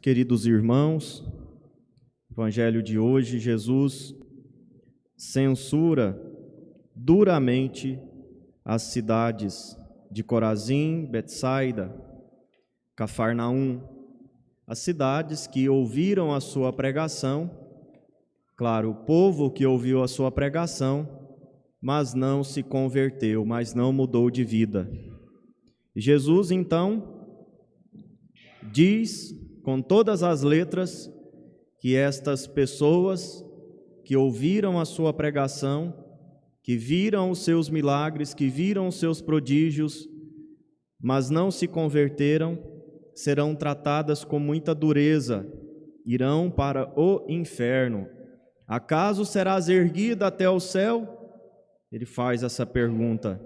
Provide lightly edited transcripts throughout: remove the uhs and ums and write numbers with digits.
Queridos irmãos, Evangelho de hoje, Jesus censura duramente as cidades de Corazim, Betsaida, Cafarnaum, as cidades que ouviram a sua pregação, claro, o povo que ouviu a sua pregação, mas não se converteu, mas não mudou de vida. Jesus, então, diz com todas as letras que estas pessoas que ouviram a sua pregação, que viram os seus milagres, que viram os seus prodígios, mas não se converteram, serão tratadas com muita dureza, irão para o inferno. Acaso serás erguida até o céu? Ele faz essa pergunta.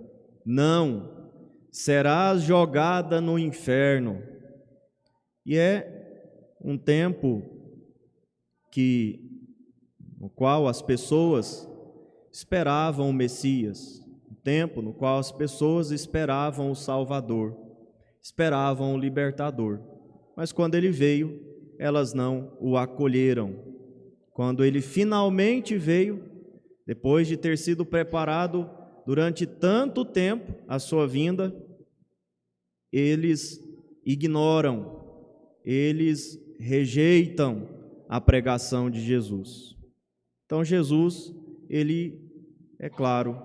Não, serás jogada no inferno. E é um tempo no qual as pessoas esperavam o Messias, um tempo no qual as pessoas esperavam o Salvador, esperavam o Libertador. Mas quando ele veio, elas não o acolheram. Quando ele finalmente veio, depois de ter sido preparado durante tanto tempo a sua vinda, eles ignoram, eles rejeitam a pregação de Jesus. Então Jesus, ele, é claro,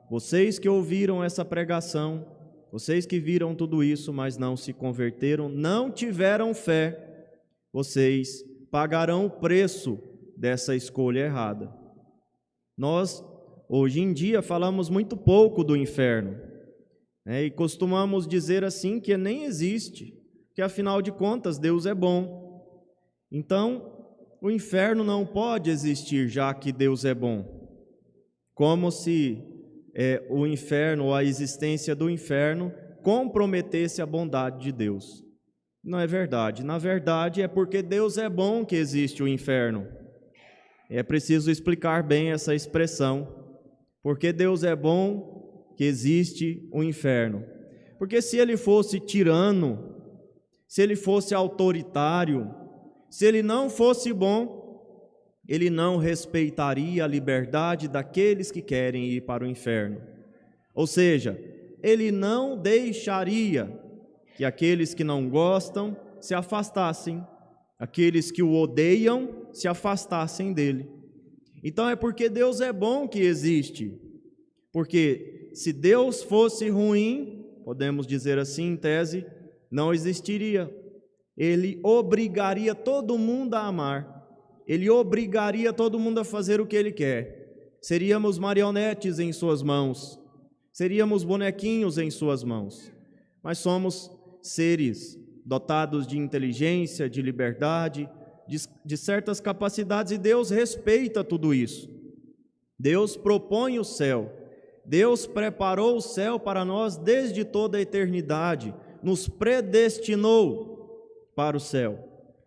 vocês que ouviram essa pregação, vocês que viram tudo isso, mas não se converteram, não tiveram fé, vocês pagarão o preço dessa escolha errada. Nós, hoje em dia, falamos muito pouco do inferno, e costumamos dizer assim que nem existe, que afinal de contas Deus é bom. Então, o inferno não pode existir, já que Deus é bom. Como se o inferno, ou a existência do inferno, comprometesse a bondade de Deus. Não é verdade. Na verdade, é porque Deus é bom que existe o inferno. É preciso explicar bem essa expressão. Porque Deus é bom que existe o inferno. Porque se ele fosse tirano, se ele fosse autoritário, se ele não fosse bom, ele não respeitaria a liberdade daqueles que querem ir para o inferno. Ou seja, ele não deixaria que aqueles que não gostam se afastassem, aqueles que o odeiam se afastassem dele. Então é porque Deus é bom que existe. Porque se Deus fosse ruim, podemos dizer assim em tese, não existiria. Ele obrigaria todo mundo a amar. Ele obrigaria todo mundo a fazer o que ele quer. Seríamos marionetes em suas mãos. Seríamos bonequinhos em suas mãos. Mas somos seres dotados de inteligência, de liberdade, de certas capacidades, e Deus respeita tudo isso. Deus propõe o céu. Deus preparou o céu para nós desde toda a eternidade. Nos predestinou para o céu,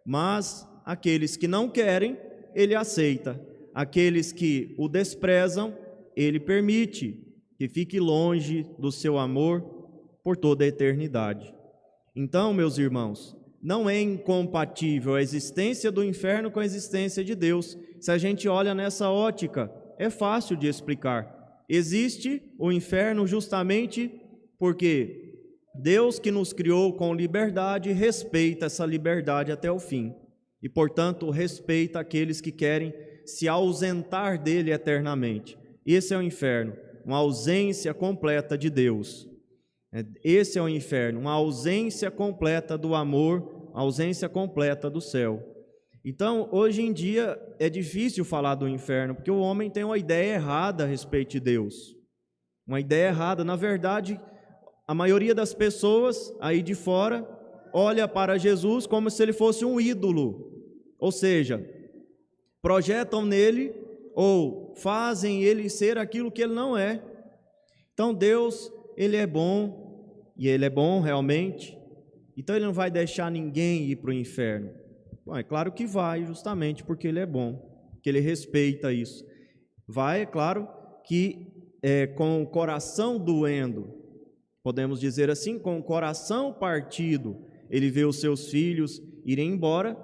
mas aqueles que não querem, ele aceita. Aqueles que o desprezam, ele permite que fique longe do seu amor por toda a eternidade. Então, meus irmãos, não é incompatível a existência do inferno com a existência de Deus. Se a gente olha nessa ótica, é fácil de explicar. Existe o inferno justamente porque Deus, que nos criou com liberdade, respeita essa liberdade até o fim. E, portanto, respeita aqueles que querem se ausentar dele eternamente. Esse é o inferno, uma ausência completa de Deus. Esse é o inferno, uma ausência completa do amor, ausência completa do céu. Então, hoje em dia, é difícil falar do inferno, porque o homem tem uma ideia errada a respeito de Deus. Uma ideia errada. Na verdade, a maioria das pessoas aí de fora olha para Jesus como se ele fosse um ídolo, ou seja, projetam nele ou fazem ele ser aquilo que ele não é. Então Deus, ele é bom, e ele é bom realmente, então ele não vai deixar ninguém ir para o inferno. Bom, é claro que vai, justamente porque ele é bom, que ele respeita isso. Vai, é claro, que com o coração doendo, podemos dizer assim, com o coração partido, ele vê os seus filhos irem embora,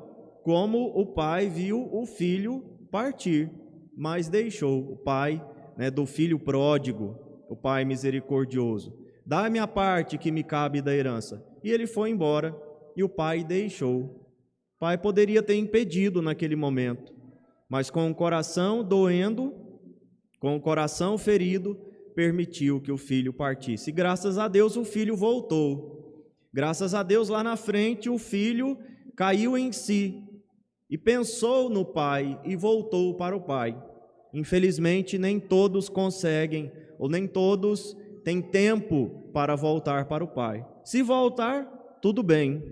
como o pai viu o filho partir, mas deixou. O pai, do filho pródigo, o pai misericordioso: dá-me a parte que me cabe da herança. E ele foi embora e o pai deixou. O pai poderia ter impedido naquele momento, mas com o coração doendo, com o coração ferido, permitiu que o filho partisse. E graças a Deus o filho voltou. Graças a Deus lá na frente o filho caiu em si e pensou no pai e voltou para o pai. Infelizmente nem todos conseguem, ou nem todos têm tempo para voltar para o pai. Se voltar, tudo bem.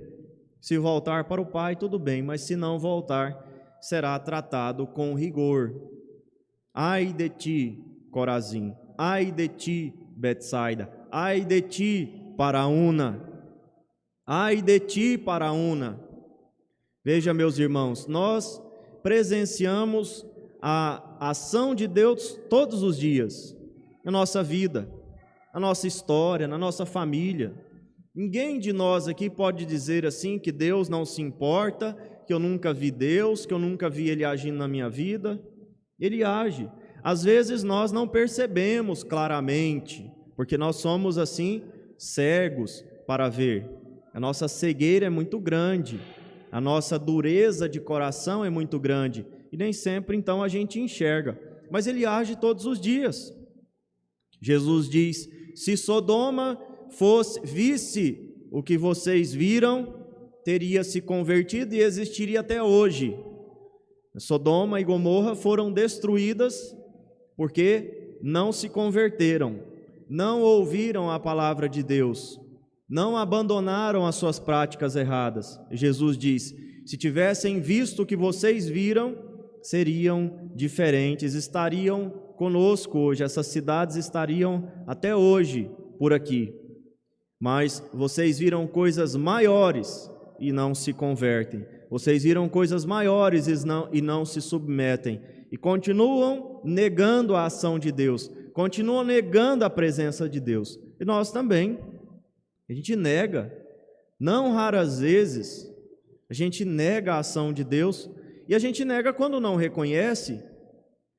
Se voltar para o pai, tudo bem, mas se não voltar, será tratado com rigor. Ai de ti, Corazim! Ai de ti, Betsaida! Ai de ti, Paraúna! Ai de ti, Paraúna! Veja, meus irmãos, nós presenciamos a ação de Deus todos os dias, na nossa vida, na nossa história, na nossa família. Ninguém de nós aqui pode dizer assim que Deus não se importa, que eu nunca vi Deus, que eu nunca vi Ele agindo na minha vida. Ele age. Às vezes nós não percebemos claramente, porque nós somos assim cegos para ver. A nossa cegueira é muito grande, a nossa dureza de coração é muito grande, e nem sempre então a gente enxerga, mas Ele age todos os dias. Jesus diz: se Sodoma visse o que vocês viram, teria se convertido e existiria até hoje. Sodoma e Gomorra foram destruídas porque não se converteram, não ouviram a palavra de Deus, não abandonaram as suas práticas erradas. Jesus diz: se tivessem visto o que vocês viram, seriam diferentes, estariam conosco hoje, essas cidades estariam até hoje por aqui. Mas vocês viram coisas maiores e não se convertem. Vocês viram coisas maiores e não se submetem. E continuam negando a ação de Deus, continuam negando a presença de Deus. E nós também. A gente nega, não raras vezes, a gente nega a ação de Deus, e a gente nega quando não reconhece,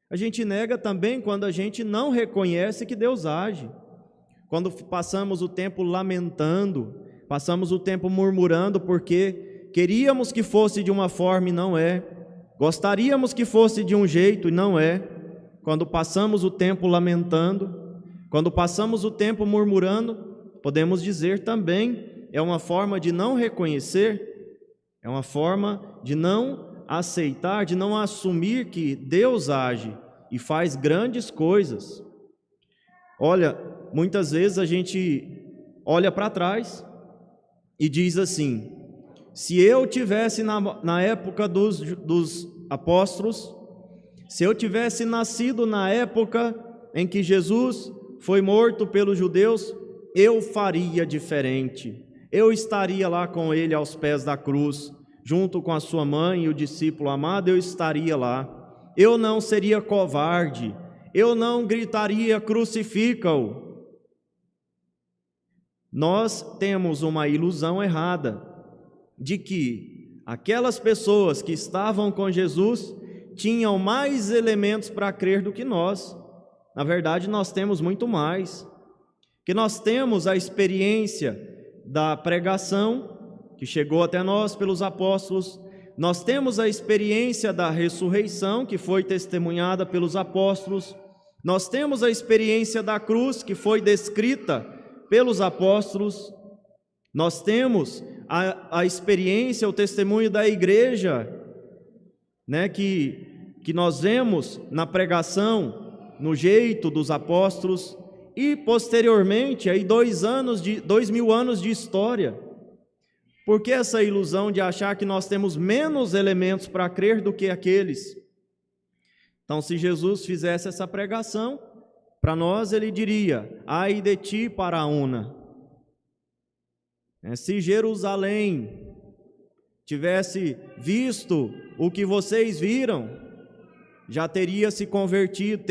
a gente nega também quando a gente não reconhece que Deus age. Quando passamos o tempo lamentando, passamos o tempo murmurando porque queríamos que fosse de uma forma e não é, gostaríamos que fosse de um jeito e não é. Quando passamos o tempo lamentando, quando passamos o tempo murmurando, podemos dizer também, é uma forma de não reconhecer, é uma forma de não aceitar, de não assumir que Deus age e faz grandes coisas. Olha, muitas vezes a gente olha para trás e diz assim: se eu tivesse na época dos apóstolos, se eu tivesse nascido na época em que Jesus foi morto pelos judeus, eu faria diferente. Eu estaria lá com ele aos pés da cruz, junto com a sua mãe e o discípulo amado, eu estaria lá. Eu não seria covarde, eu não gritaria crucifica-o. Nós temos uma ilusão errada de que aquelas pessoas que estavam com Jesus tinham mais elementos para crer do que nós. Na verdade, nós temos muito mais. Que nós temos a experiência da pregação que chegou até nós pelos apóstolos, nós temos a experiência da ressurreição que foi testemunhada pelos apóstolos, nós temos a experiência da cruz que foi descrita pelos apóstolos, nós temos a experiência, o testemunho da igreja, que nós vemos na pregação, no jeito dos apóstolos. E posteriormente, aí 2000 anos de história. Por que essa ilusão de achar que nós temos menos elementos para crer do que aqueles? Então, se Jesus fizesse essa pregação, para nós ele diria: ai de ti, Paraúna. Se Jerusalém tivesse visto o que vocês viram, já teria se convertido,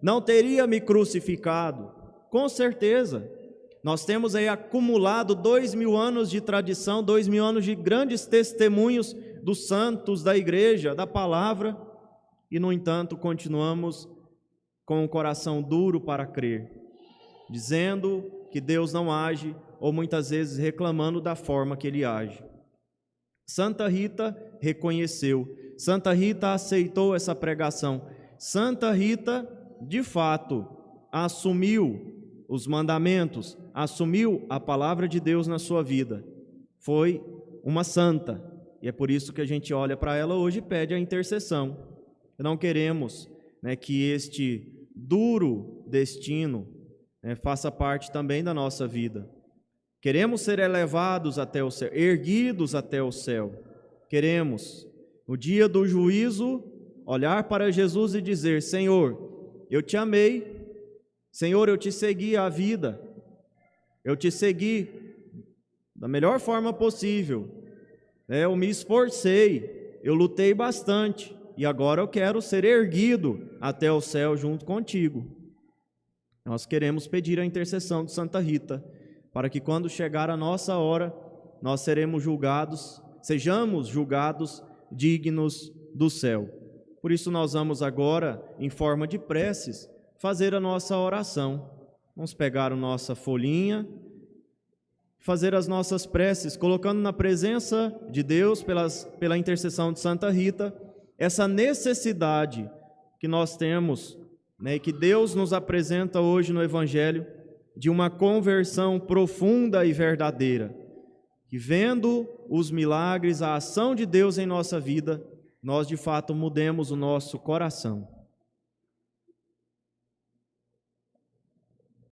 não teria me crucificado, com certeza. Nós temos aí acumulado 2000 anos de tradição, 2000 anos de grandes testemunhos dos santos, da igreja, da palavra, e no entanto continuamos com o coração duro para crer, dizendo que Deus não age, ou muitas vezes reclamando da forma que Ele age. Santa Rita reconheceu, Santa Rita aceitou essa pregação, Santa Rita, de fato, assumiu os mandamentos, assumiu a palavra de Deus na sua vida. Foi uma santa, e é por isso que a gente olha para ela hoje e pede a intercessão. Não queremos, que este duro destino faça parte também da nossa vida. Queremos ser elevados até o céu, erguidos até o céu. Queremos, no dia do juízo, olhar para Jesus e dizer: Senhor, eu te amei, Senhor, eu te segui a vida, eu te segui da melhor forma possível, eu me esforcei, eu lutei bastante, e agora eu quero ser erguido até o céu junto contigo. Nós queremos pedir a intercessão de Santa Rita, para que quando chegar a nossa hora, nós sejamos julgados dignos do céu. Por isso nós vamos agora, em forma de preces, fazer a nossa oração. Vamos pegar a nossa folhinha, fazer as nossas preces, colocando na presença de Deus, pela intercessão de Santa Rita, essa necessidade que nós temos, e que Deus nos apresenta hoje no Evangelho, de uma conversão profunda e verdadeira, que vendo os milagres, a ação de Deus em nossa vida, nós de fato mudemos o nosso coração.